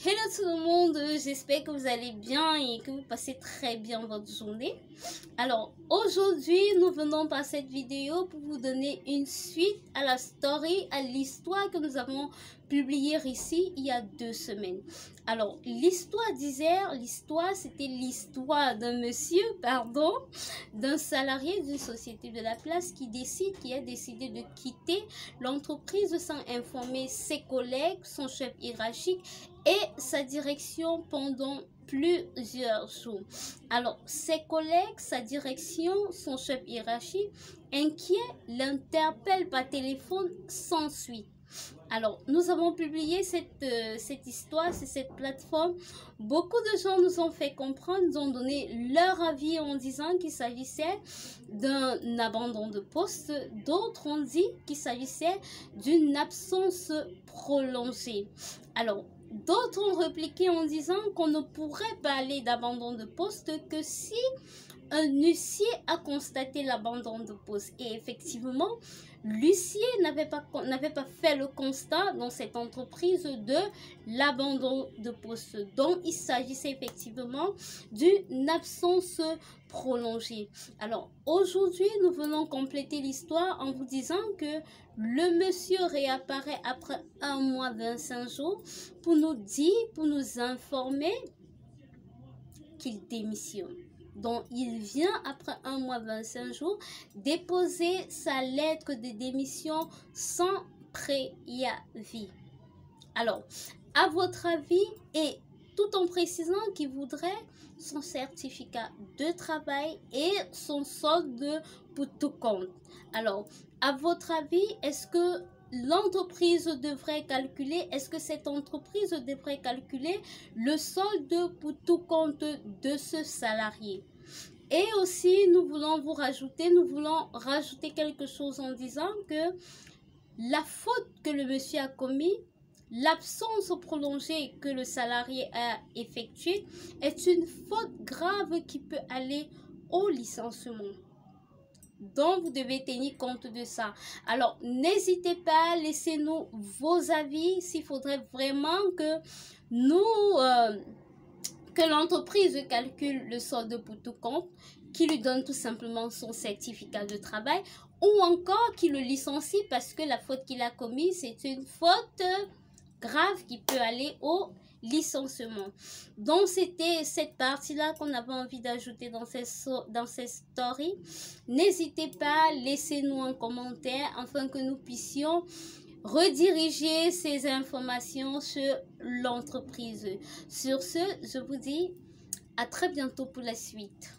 Hello tout le monde, j'espère que vous allez bien et que vous passez très bien votre journée. Alors aujourd'hui nous venons par cette vidéo pour vous donner une suite à la story, à l'histoire que nous avons publiée ici il y a 2 semaines. Alors l'histoire d'hier, c'était l'histoire d'un monsieur, d'un salarié d'une société de la place qui a décidé de quitter l'entreprise sans informer ses collègues, son chef hiérarchique et sa direction pendant plusieurs jours. Alors, ses collègues, sa direction, son chef hiérarchique, inquiet, l'interpellent par téléphone sans suite. Alors, nous avons publié cette histoire sur cette plateforme. Beaucoup de gens nous ont fait comprendre, nous ont donné leur avis en disant qu'il s'agissait d'un abandon de poste. D'autres ont dit qu'il s'agissait d'une absence prolongée. Alors, d'autres ont répliqué en disant qu'on ne pourrait parler d'abandon de poste que si un huissier a constaté l'abandon de poste. Et effectivement, l'huissier n'avait pas fait le constat dans cette entreprise de l'abandon de poste. Donc, il s'agissait effectivement d'une absence prolongée. Alors, aujourd'hui, nous venons compléter l'histoire en vous disant que le monsieur réapparaît après 1 mois 25 jours pour nous dire, pour nous informer qu'il démissionne. Donc, il vient après 1 mois 25 jours déposer sa lettre de démission sans préavis. Alors, à votre avis, et tout en précisant qu'il voudrait son certificat de travail et son solde pour tout compte. Alors, à votre avis, est-ce que l'entreprise devrait calculer, est-ce que cette entreprise devrait calculer le solde pour tout compte de ce salarié? Et aussi, nous voulons rajouter quelque chose en disant que la faute que le monsieur a commis, l'absence prolongée que le salarié a effectuée est une faute grave qui peut aller au licenciement. Donc, vous devez tenir compte de ça. Alors, n'hésitez pas, laissez-nous vos avis s'il faudrait vraiment que que l'entreprise calcule le solde pour tout compte, qui lui donne tout simplement son certificat de travail ou encore qui le licencie parce que la faute qu'il a commise, c'est une faute grave qui peut aller au licenciement. Donc, c'était cette partie-là qu'on avait envie d'ajouter dans ces stories. N'hésitez pas, laissez-nous un commentaire afin que nous puissions rediriger ces informations sur l'entreprise. Sur ce, je vous dis à très bientôt pour la suite.